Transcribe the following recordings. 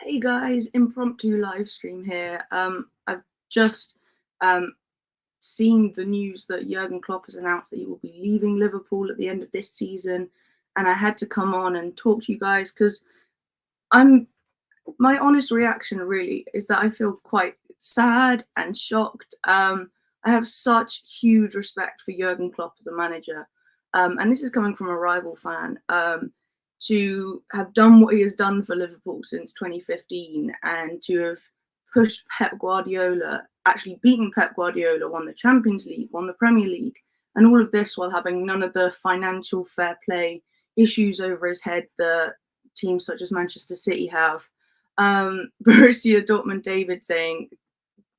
Hey guys, impromptu live stream here. I've just um, seen the news that Jurgen Klopp has announced that he will be leaving Liverpool at the end of this season, and I had to come on and talk to you guys because I'm my honest reaction really is that I feel quite sad and shocked. I have such huge respect for Jurgen Klopp as a manager, and this is coming from a rival fan. To have done what he has done for Liverpool since 2015 and to have pushed Pep Guardiola, actually beaten Pep Guardiola, won the Champions League, won the Premier League, and all of this while having none of the financial fair play issues over his head that teams such as Manchester City have. Borussia Dortmund David saying,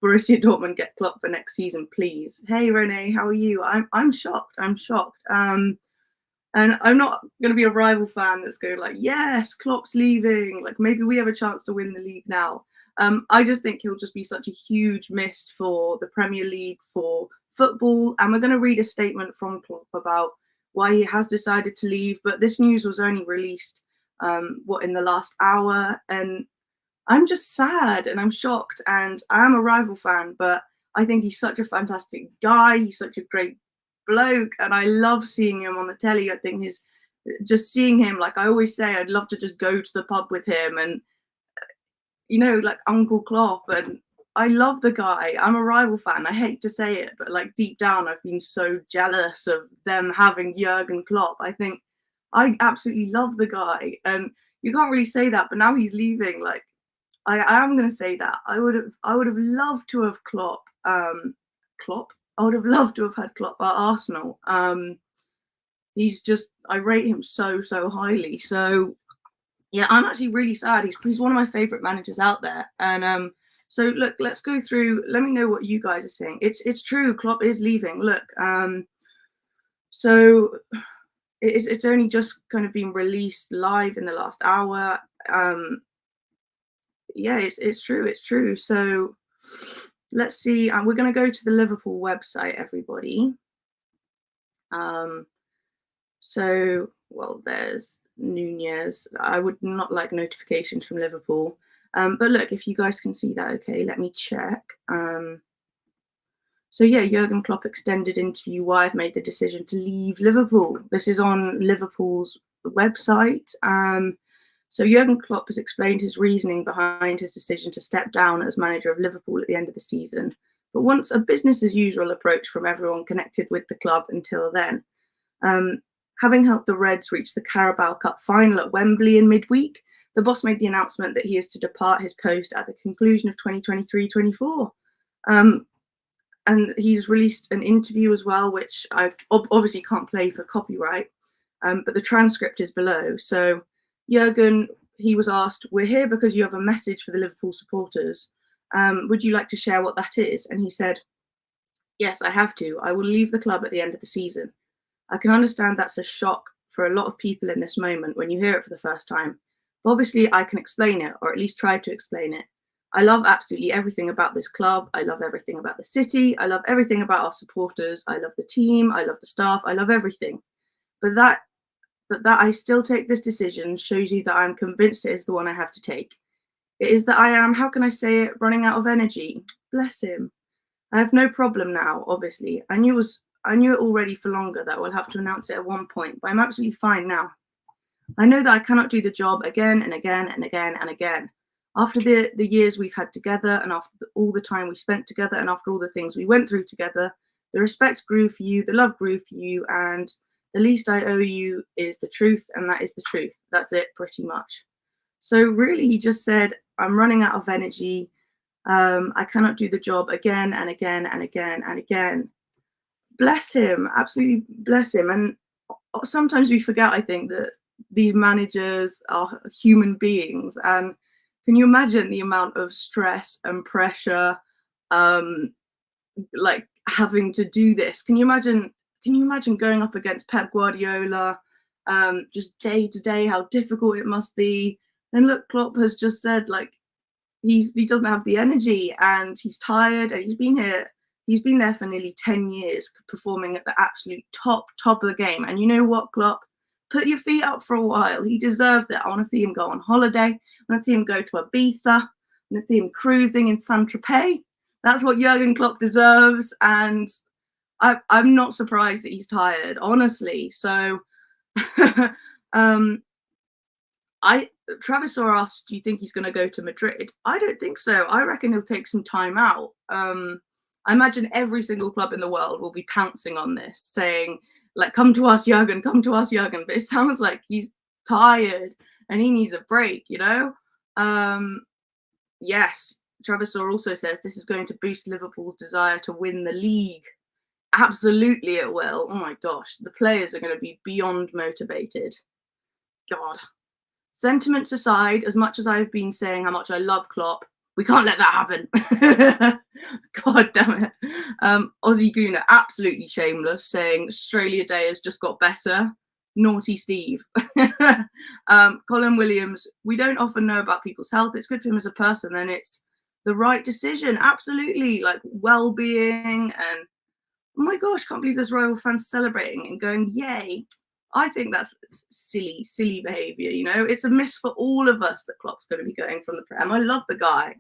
Borussia Dortmund get Klopp for next season, please. Hey Renee, how are you? I'm shocked. I'm shocked. And I'm not going to be a rival fan that's going like, yes, Klopp's leaving. Like maybe we have a chance to win the league now. I just think he'll just be such a huge miss for the Premier League, for football. And we're going to read a statement from Klopp about why he has decided to leave. But this news was only released, in the last hour. And I'm just sad and I'm shocked. And I am a rival fan, but I think he's such a fantastic guy. He's such a great bloke, and I love seeing him on the telly. I think just seeing him, like I always say, I'd love to just go to the pub with him and, like Uncle Klopp. And I love the guy. I'm a rival fan. I hate to say it, but like deep down, I've been so jealous of them having Jurgen Klopp. I think I absolutely love the guy, and you can't really say that. But now he's leaving. Like I am going to say that I would have loved to have Klopp. Klopp. I would have loved to have had Klopp at Arsenal. I rate him so highly. So yeah, I'm actually really sad. He's one of my favorite managers out there. And so look, let's go through. Let me know what you guys are saying. It's true. Klopp is leaving. Look, so it's only just kind of been released live in the last hour. Yeah, it's true. It's true. So let's see. We're going to go to the Liverpool website, everybody. There's Nunez. I would not like notifications from Liverpool. But look, if you guys can see that, okay, let me check. So yeah, Jurgen Klopp extended interview why I've made the decision to leave Liverpool. This is on Liverpool's website. So Jurgen Klopp has explained his reasoning behind his decision to step down as manager of Liverpool at the end of the season, but wants a business as usual approach from everyone connected with the club until then. Having helped the Reds reach the Carabao Cup final at Wembley in midweek, the boss made the announcement that he is to depart his post at the conclusion of 2023-24. And he's released an interview as well, which I obviously can't play for copyright, but the transcript is below. So Jurgen, he was asked, "We're here because you have a message for the Liverpool supporters. Would you like to share what that is?" And he said, "Yes, I have to. I will leave the club at the end of the season. I can understand that's a shock for a lot of people in this moment when you hear it for the first time. But obviously, I can explain it, or at least try to explain it. I love absolutely everything about this club. I love everything about the city. I love everything about our supporters. I love the team. I love the staff. I love everything. But that I still take this decision shows you that I'm convinced it is the one I have to take. It is that I am, how can I say it, running out of energy. Bless him. I have no problem now, obviously. I knew it already for longer that we'll have to announce it at one point, but I'm absolutely fine now. I know that I cannot do the job again and again and again and again. After the years we've had together, and after all the time we spent together, and after all the things we went through together, the respect grew for you, the love grew for you, and the least I owe you is the truth, and that is the truth. That's it, pretty much. So really, he just said, I'm running out of energy. I cannot do the job again and again and again and again. Bless him, absolutely bless him. And sometimes we forget, I think, that these managers are human beings. And can you imagine the amount of stress and pressure, like having to do this? Can you imagine going up against Pep Guardiola, just day to day, how difficult it must be? And look, Klopp has just said, like, he doesn't have the energy and he's tired, and he's been there for nearly 10 years performing at the absolute top of the game. And you know what, Klopp? Put your feet up for a while. He deserves it. I want to see him go on holiday. I want to see him go to Ibiza. I want to see him cruising in Saint-Tropez. That's what Jurgen Klopp deserves. And I'm not surprised that he's tired, honestly. So Travis Orr asked, do you think he's going to go to Madrid? I don't think so. I reckon he'll take some time out. I imagine every single club in the world will be pouncing on this, saying, like, come to us, Jurgen, come to us, Jurgen. But it sounds like he's tired and he needs a break, you know? Yes, Travis Orr also says this is going to boost Liverpool's desire to win the league. Absolutely it will. Oh my gosh, the players are going to be beyond motivated. God. Sentiments aside, as much as I've been saying how much I love Klopp, we can't let that happen. God damn it. Aussie Gooner, absolutely shameless, saying Australia Day has just got better. Naughty Steve. Colin Williams, we don't often know about people's health. It's good for him as a person, then it's the right decision. Absolutely. Like well-being and oh my gosh, can't believe there's Royal fans celebrating and going, yay. I think that's silly behaviour, you know. It's a miss for all of us that Klopp's going to be going from the Prem. I love the guy.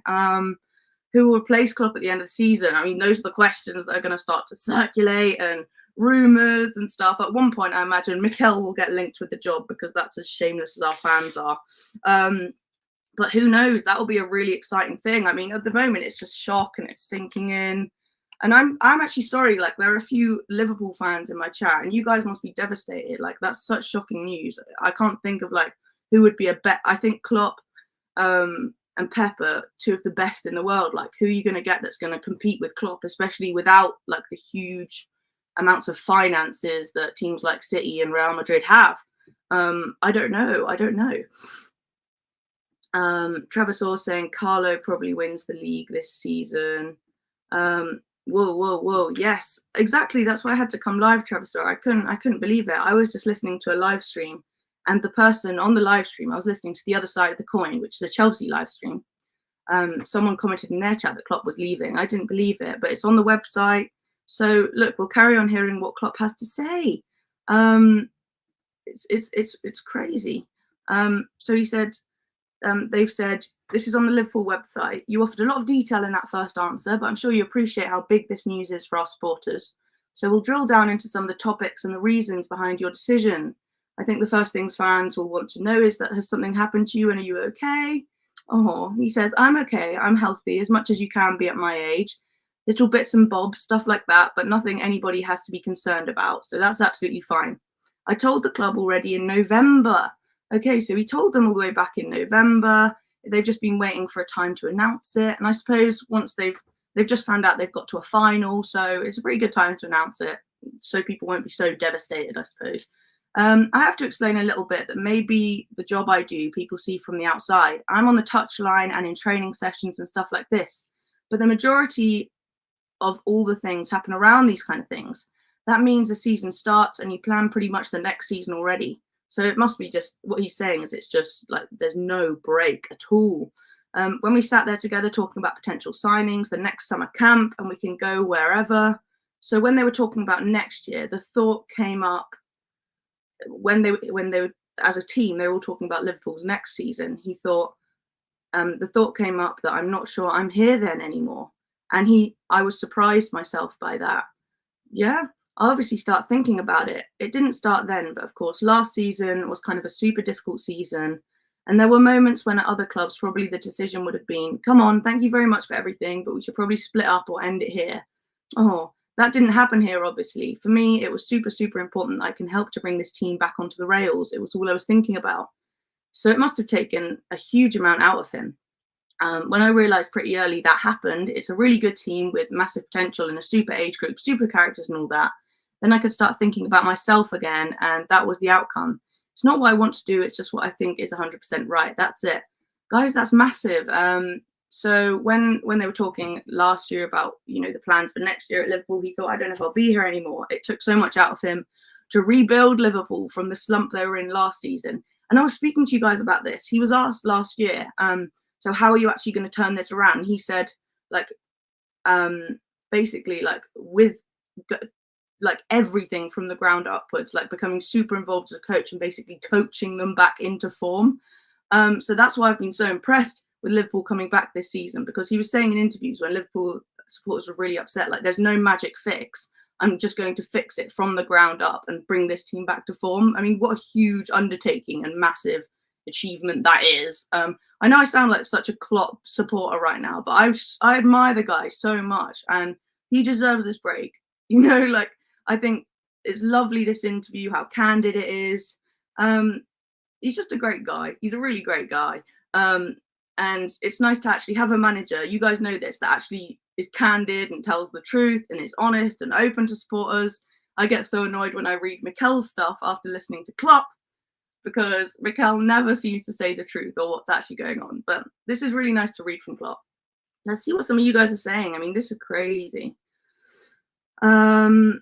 Who will replace Klopp at the end of the season? I mean, those are the questions that are going to start to circulate and rumours and stuff. At one point, I imagine Mikel will get linked with the job because that's as shameless as our fans are. But who knows? That will be a really exciting thing. I mean, at the moment, it's just shock and it's sinking in. And I'm actually sorry, like there are a few Liverpool fans in my chat and you guys must be devastated. Like that's such shocking news. I can't think of like who would be a bet. I think Klopp and Pep are two of the best in the world. Like who are you going to get that's going to compete with Klopp, especially without like the huge amounts of finances that teams like City and Real Madrid have? I don't know. Travis Orr saying Carlo probably wins the league this season. Whoa. Yes, exactly. That's why I had to come live, Travis. I couldn't believe it. I was just listening to a live stream and the person on the live stream, I was listening to the other side of the coin, which is a Chelsea live stream. Someone commented in their chat that Klopp was leaving. I didn't believe it, but it's on the website. So look, we'll carry on hearing what Klopp has to say. It's crazy. So he said, they've said, this is on the Liverpool website. You offered a lot of detail in that first answer, but I'm sure you appreciate how big this news is for our supporters. So we'll drill down into some of the topics and the reasons behind your decision. I think the first things fans will want to know is that has something happened to you and are you okay? Oh, he says, I'm okay. I'm healthy as much as you can be at my age. Little bits and bobs, stuff like that, but nothing anybody has to be concerned about. So that's absolutely fine. I told the club already in November. Okay, so he told them all the way back in November. They've just been waiting for a time to announce it. And I suppose once they've just found out they've got to a final, so it's a pretty good time to announce it, so people won't be so devastated, I suppose. I have to explain a little bit that maybe the job I do, people see from the outside. I'm on the touchline and in training sessions and stuff like this. But the majority of all the things happen around these kind of things. That means the season starts and you plan pretty much the next season already. So it must be just what he's saying is it's just like there's no break at all. When we sat there together talking about potential signings, the next summer camp, and we can go wherever. So when they were talking about next year, the thought came up when they were as a team, they were all talking about Liverpool's next season. He thought the thought came up that I'm not sure I'm here then anymore. And I was surprised myself by that. Yeah. I obviously start thinking about it. It didn't start then, but of course, last season was kind of a super difficult season. And there were moments when at other clubs, probably the decision would have been, come on, thank you very much for everything, but we should probably split up or end it here. Oh, that didn't happen here, obviously. For me, it was super, super important that I can help to bring this team back onto the rails. It was all I was thinking about. So it must have taken a huge amount out of him. When I realised pretty early that happened, it's a really good team with massive potential in a super age group, super characters and all that. Then I could start thinking about myself again, and that was the outcome. It's not what I want to do, it's just what I think is 100% right. That's it. Guys, that's massive. So when they were talking last year about, you know, the plans for next year at Liverpool, he thought, I don't know if I'll be here anymore. It took so much out of him to rebuild Liverpool from the slump they were in last season. And I was speaking to you guys about this. He was asked last year, so how are you actually going to turn this around? He said, like, basically, like, with like everything from the ground upwards, like becoming super involved as a coach and basically coaching them back into form. So that's why I've been so impressed with Liverpool coming back this season, because he was saying in interviews when Liverpool supporters were really upset, like, there's no magic fix. I'm just going to fix it from the ground up and bring this team back to form. I mean, what a huge undertaking and massive achievement that is. I know I sound like such a Klopp supporter right now, but I admire the guy so much, and he deserves this break. You know, like, I think it's lovely, this interview, how candid it is. He's just a great guy. He's a really great guy. And it's nice to actually have a manager, you guys know this, that actually is candid and tells the truth and is honest and open to supporters. I get so annoyed when I read Mikel's stuff after listening to Klopp, because Mikel never seems to say the truth or what's actually going on. But this is really nice to read from Klopp. Let's see what some of you guys are saying. I mean, this is crazy. Who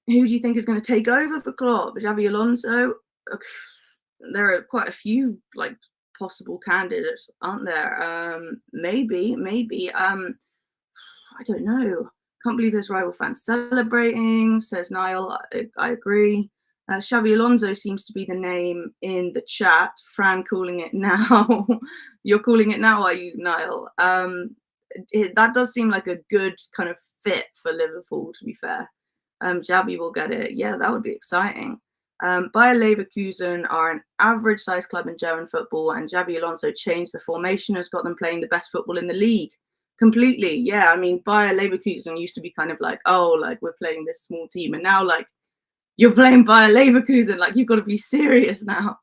do you think is going to take over for Klopp? Javi Alonso? There are quite a few like possible candidates, aren't there? Maybe. I don't know. Can't believe there's rival fans celebrating, says Niall. I agree. Xavi Alonso seems to be the name in the chat. Fran calling it now. You're calling it now, are you, Niall? That does seem like a good kind of fit for Liverpool, to be fair. Xavi will get it. Yeah, that would be exciting. Bayer Leverkusen are an average sized club in German football, and Javi Alonso changed the formation, has got them playing the best football in the league. Completely, yeah. I mean, Bayer Leverkusen used to be kind of like, oh, like, we're playing this small team, and now, like, you're playing Bayer Leverkusen, like, you've got to be serious now.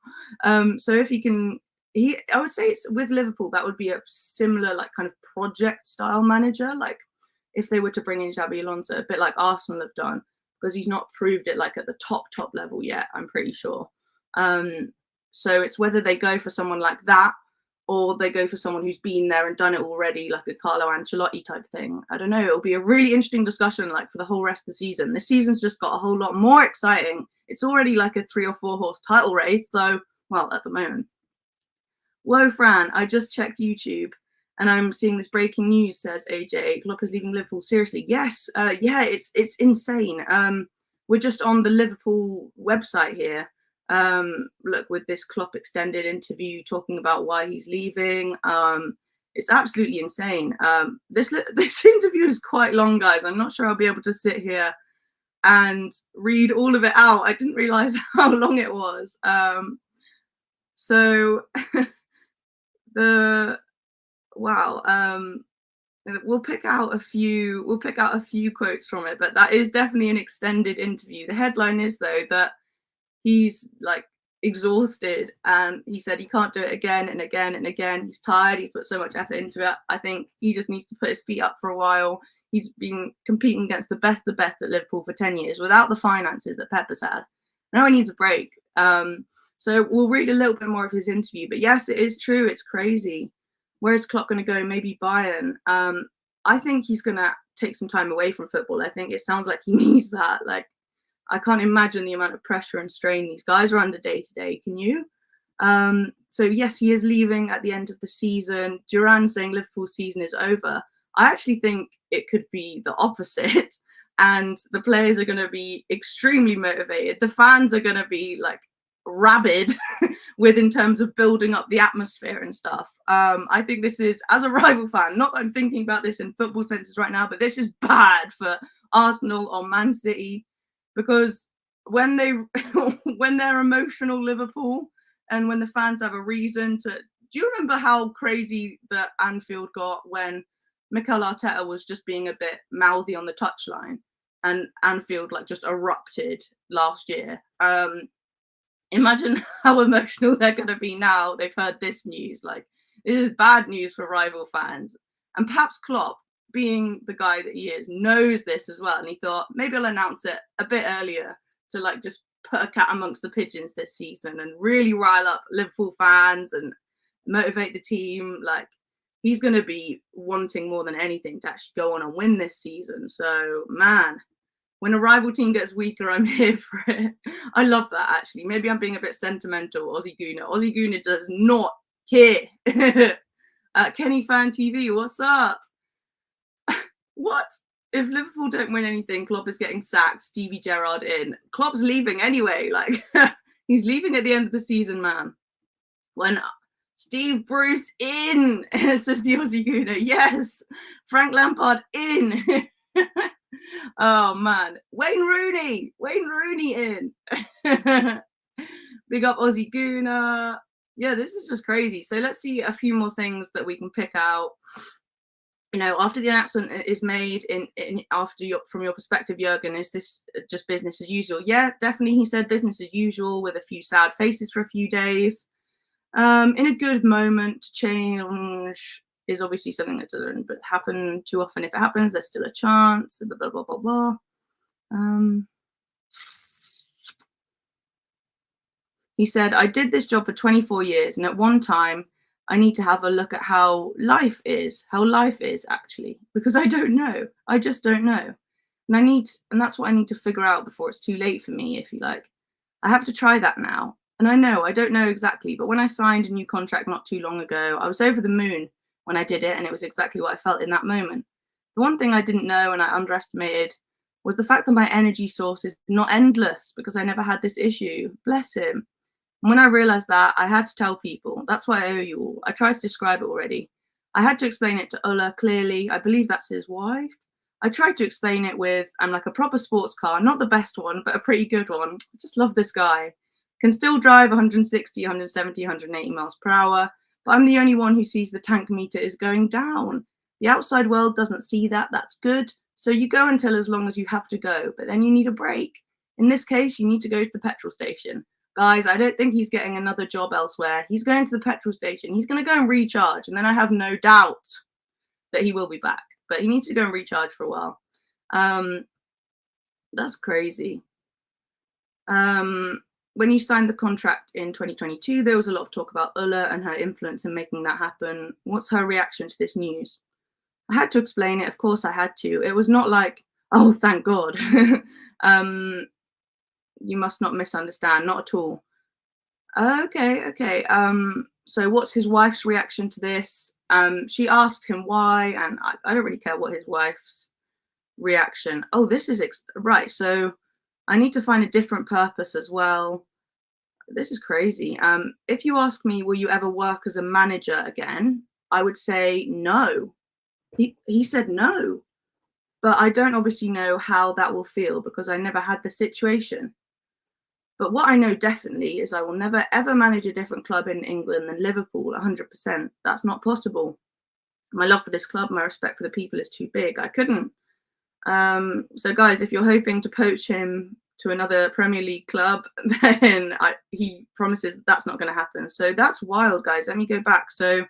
So if he can, I would say it's with Liverpool, that would be a similar, like, kind of project style manager, like if they were to bring in Javi Alonso, a bit like Arsenal have done, because he's not proved it like at the top level yet, I'm pretty sure. So it's whether they go for someone like that, or they go for someone who's been there and done it already, like a Carlo Ancelotti type thing. I don't know. It'll be a really interesting discussion, like, for the whole rest of the season. This season's just got a whole lot more exciting. It's already like a 3 or 4 horse title race. So, well, at the moment. Whoa, Fran, I just checked YouTube and I'm seeing this breaking news, says AJ. Klopp is leaving Liverpool. Seriously. Yes. Yeah, it's insane. We're just on the Liverpool website here. Look, with this Klopp extended interview talking about why he's leaving. It's absolutely insane. This interview is quite long, guys. I'm not sure I'll be able to sit here and read all of it out. I didn't realize how long it was. So we'll pick out a few quotes from it, but that is definitely an extended interview. The headline is, though, that he's like exhausted, and he said he can't do it again and again and again. He's tired. He's put so much effort into it. I think he just needs to put his feet up for a while. He's been competing against the best at Liverpool for 10 years without the finances that Pep has had. Now he needs a break. So we'll read a little bit more of his interview. But yes, it is true. It's crazy. Where is Klopp going to go? Maybe Bayern. I think he's going to take some time away from football. I think it sounds like he needs that. Like, I can't imagine the amount of pressure and strain these guys are under day to day. Can you? So yes, he is leaving at the end of the season. Duran saying Liverpool's season is over. I actually think it could be the opposite. And the players are going to be extremely motivated. The fans are going to be like rabid in terms of building up the atmosphere and stuff. I think this is, as a rival fan, not that I'm thinking about this in football senses right now, but this is bad for Arsenal or Man City. Because when they're emotional Liverpool, and when the fans have a reason to, do you remember how crazy the Anfield got when Mikel Arteta was just being a bit mouthy on the touchline, and Anfield like just erupted last year? Imagine how emotional they're going to be now they've heard this news. Like, this is bad news for rival fans, and perhaps Klopp, being the guy that he is, knows this as well, and he thought maybe I'll announce it a bit earlier to like just put a cat amongst the pigeons this season and really rile up Liverpool fans and motivate the team. Like, he's going to be wanting more than anything to actually go on and win this season. So, man, when a rival team gets weaker, I'm here for it. I love that, actually. Maybe I'm being a bit sentimental, Aussie Gooner. Aussie Gooner does not care. Kenny Fan TV, what's up? What? if Liverpool don't win anything, Klopp is getting sacked, Stevie Gerrard in. Klopp's leaving anyway. Like, he's leaving at the end of the season, man. When Steve Bruce in, says the Aussie Gooner. Yes. Frank Lampard in. Oh, man. Wayne Rooney in. Big up Aussie Gooner. Yeah, this is just crazy. So let's see a few more things that we can pick out. You know, after the announcement is made, from your perspective, Jurgen, is this just business as usual? Yeah, definitely. He said business as usual with a few sad faces for a few days. In a good moment, change is obviously something that doesn't happen too often. If it happens, there's still a chance. Blah blah blah blah blah. He said, I did this job for 24 years, and at one time, I need to have a look at how life is actually, because I don't know. I just don't know. And that's what I need to figure out before it's too late for me, if you like. I have to try that now. And I don't know exactly, but when I signed a new contract not too long ago, I was over the moon when I did it, and it was exactly what I felt in that moment. The one thing I didn't know and I underestimated was the fact that my energy source is not endless, because I never had this issue. Bless him. And when I realized that, I had to tell people. That's why I owe you all. I tried to describe it already. I had to explain it to Ola clearly. I believe that's his wife. I tried to explain it with, I'm like a proper sports car, not the best one, but a pretty good one. I just love this guy. Can still drive 160, 170, 180 miles per hour, but I'm the only one who sees the tank meter is going down. The outside world doesn't see that. That's good. So you go until as long as you have to go, but then you need a break. In this case, you need to go to the petrol station. Guys, I don't think he's getting another job elsewhere. He's going to the petrol station. He's going to go and recharge, and then I have no doubt that he will be back. But he needs to go and recharge for a while. That's crazy. When you signed the contract in 2022, there was a lot of talk about Ulla and her influence in making that happen. What's her reaction to this news? I had to explain it. Of course I had to. It was not like, oh, thank God. You must not misunderstand. Not at all. Okay. So what's his wife's reaction to this? She asked him why, and I don't really care what his wife's reaction. Oh, this is right. So I need to find a different purpose as well. This is crazy. If you ask me, will you ever work as a manager again? I would say no. He said no. But I don't obviously know how that will feel, because I never had the situation. But what I know definitely is I will never, ever manage a different club in England than Liverpool, 100%. That's not possible. My love for this club, my respect for the people is too big. I couldn't. So, guys, if you're hoping to poach him to another Premier League club, then he promises that's not going to happen. So that's wild, guys. Let me go back. So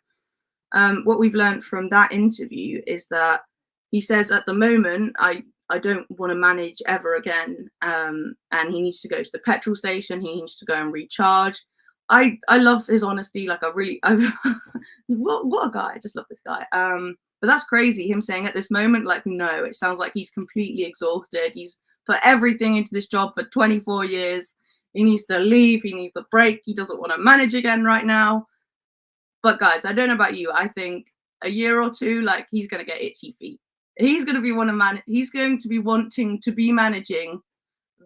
what we've learned from that interview is that he says at the moment, I don't want to manage ever again. And he needs to go to the petrol station. He needs to go and recharge. I love his honesty. Like what a guy. I just love this guy. But that's crazy. Him saying at this moment, like, no, it sounds like he's completely exhausted. He's put everything into this job for 24 years. He needs to leave. He needs a break. He doesn't want to manage again right now. But guys, I don't know about you. I think a year or two, like, he's going to get itchy feet. He's going to be he's going to be wanting to be managing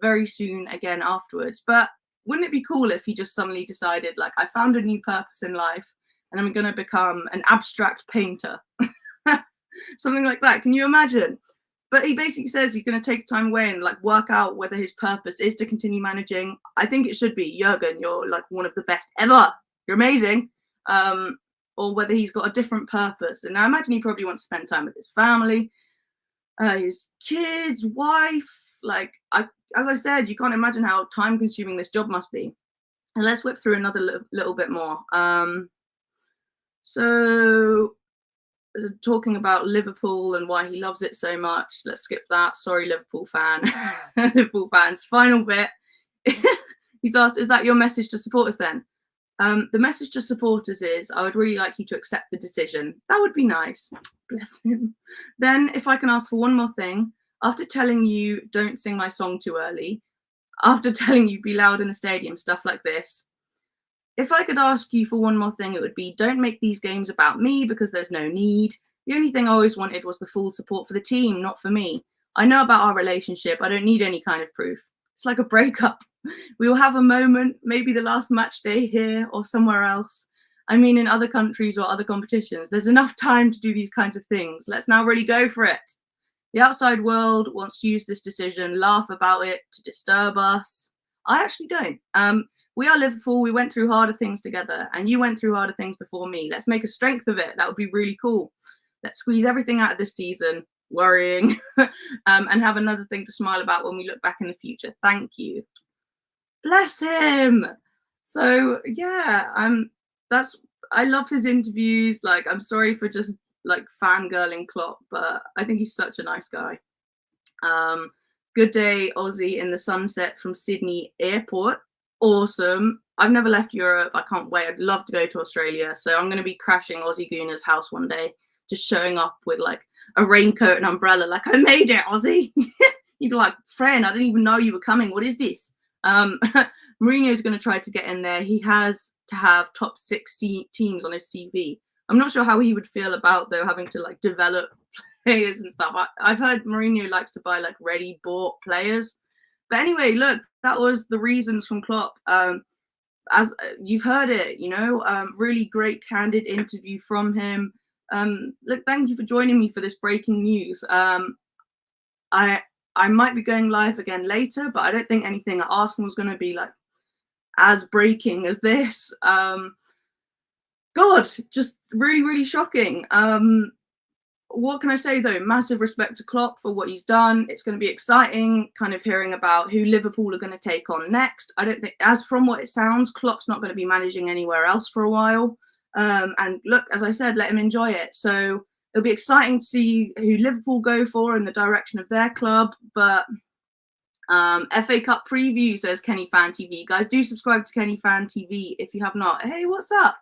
very soon again afterwards. But wouldn't it be cool if he just suddenly decided, like, I found a new purpose in life and I'm going to become an abstract painter? Something like that. Can you imagine? But he basically says he's going to take time away and, like, work out whether his purpose is to continue managing. I think it should be, Jurgen, you're, like, one of the best ever. You're amazing. Or whether he's got a different purpose. And I imagine he probably wants to spend time with his family, his kids, wife. Like, as I said, you can't imagine how time-consuming this job must be. And let's whip through another little bit more. So, talking about Liverpool and why he loves it so much. Let's skip that. Sorry, Liverpool fan. Liverpool fans. Final bit. He's asked, is that your message to supporters then? The message to supporters is, I would really like you to accept the decision. That would be nice. Bless him. Then, if I can ask for one more thing, after telling you don't sing my song too early, after telling you be loud in the stadium, stuff like this, if I could ask you for one more thing, it would be, don't make these games about me, because there's no need. The only thing I always wanted was the full support for the team, not for me. I know about our relationship. I don't need any kind of proof. It's like a breakup. We will have a moment, maybe the last match day here or somewhere else. I mean, in other countries or other competitions, there's enough time to do these kinds of things. Let's now really go for it. The outside world wants to use this decision, laugh about it, to disturb us. I actually don't. We are Liverpool. We went through harder things together, and you went through harder things before me. Let's make a strength of it. That would be really cool. Let's squeeze everything out of this season, worrying, and have another thing to smile about when we look back in the future. Thank you. Bless him. So yeah, I love his interviews. Like, I'm sorry for just like fangirling Klopp, but I think he's such a nice guy. Good day, Aussie in the sunset from Sydney Airport. Awesome. I've never left Europe. I can't wait. I'd love to go to Australia. So I'm going to be crashing Aussie Gooners' house one day, just showing up with like a raincoat and umbrella, like, I made it, Aussie. You'd be like, friend, I didn't even know you were coming. What is this? Mourinho's going to try to get in there. He has to have top 6 teams on his CV. I'm not sure how he would feel about, though, having to like develop players and stuff. I've heard Mourinho likes to buy like ready bought players. But anyway, look, that was the reasons from Klopp. As you've heard it, you know, really great candid interview from him. Look, thank you for joining me for this breaking news. I might be going live again later, but I don't think anything at Arsenal is going to be like as breaking as this. God, just really, really shocking. What can I say though? Massive respect to Klopp for what he's done. It's going to be exciting kind of hearing about who Liverpool are going to take on next. I don't think, as from what it sounds, Klopp's not going to be managing anywhere else for a while. And look, as I said, let him enjoy it. So it'll be exciting to see who Liverpool go for in the direction of their club. But FA Cup preview, says Kenny Fan TV. Guys, do subscribe to Kenny Fan TV if you have not. Hey, what's up?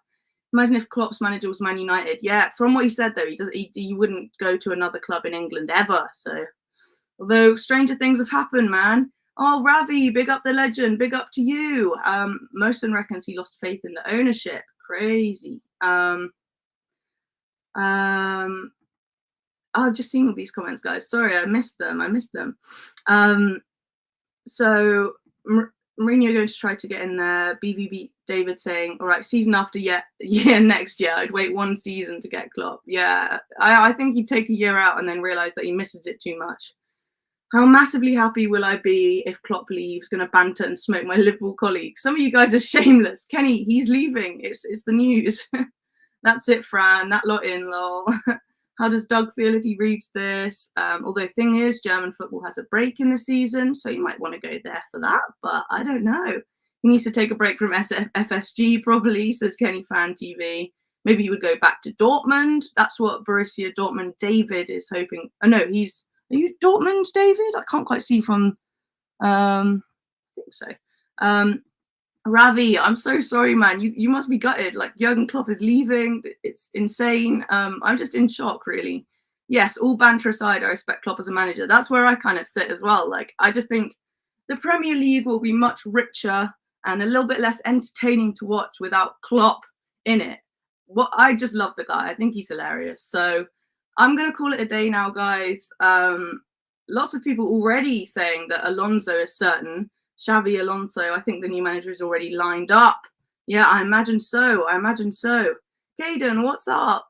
Imagine if Klopp's manager was Man United. Yeah, from what he said though, he wouldn't go to another club in England ever. So, although stranger things have happened, man. Oh, Ravi, big up the legend, big up to you. Mosen reckons he lost faith in the ownership. Crazy. I've just seen all these comments, guys. Sorry, I missed them. So Mourinho going to try to get in there. BVB David saying, all right, season after year next year. I'd wait 1 season to get Klopp. Yeah, I think he'd take a year out and then realise that he misses it too much. How massively happy will I be if Klopp leaves? Going to banter and smoke my Liverpool colleagues. Some of you guys are shameless. Kenny, he's leaving. It's the news. That's it, Fran. That lot in, lol. How does Doug feel if he reads this? Although thing is, German football has a break in the season, so you might want to go there for that. But I don't know. He needs to take a break from FSG, probably, says Kenny Fan TV. Maybe he would go back to Dortmund. That's what Borussia Dortmund David is hoping. Oh, no, he's... Are you Dortmund, David? I can't quite see from... I think so. Ravi, I'm so sorry, man. You must be gutted. Like, Jurgen Klopp is leaving. It's insane. I'm just in shock, really. Yes, all banter aside, I respect Klopp as a manager. That's where I kind of sit as well. Like, I just think the Premier League will be much richer and a little bit less entertaining to watch without Klopp in it. I just love the guy. I think he's hilarious. So I'm going to call it a day now, guys. Lots of people already saying that Alonso is certain. Javi Alonso, I think the new manager is already lined up. Yeah, I imagine so. Caden, what's up?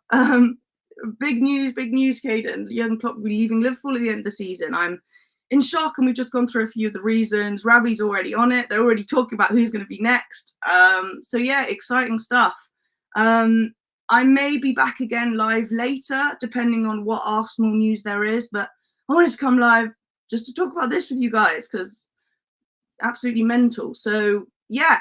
Big news, Caden. Jurgen Klopp will be leaving Liverpool at the end of the season. I'm in shock, and we've just gone through a few of the reasons. Ravi's already on it. They're already talking about who's going to be next. So yeah, exciting stuff. I may be back again live later, depending on what Arsenal news there is. But I wanted to come live just to talk about this with you guys, because absolutely mental. So yeah,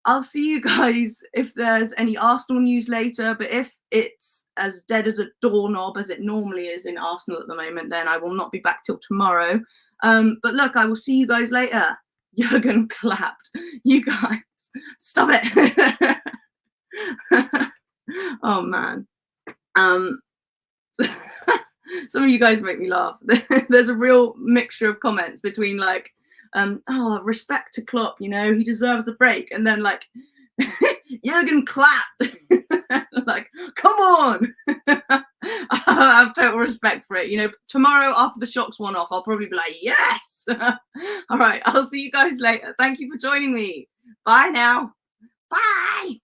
I'll see you guys if there's any Arsenal news later. But if it's as dead as a doorknob as it normally is in Arsenal at the moment, then I will not be back till tomorrow. But look, I will see you guys later. Jurgen clapped. You guys, stop it. Oh man. Some of you guys make me laugh. There's a real mixture of comments between like, oh, respect to Klopp, you know, he deserves the break, and then like Jurgen clapped. Like, come on. I have total respect for it. You know, tomorrow after the shock's worn off, I'll probably be like, yes. All right, I'll see you guys later. Thank you for joining me. Bye now. Bye.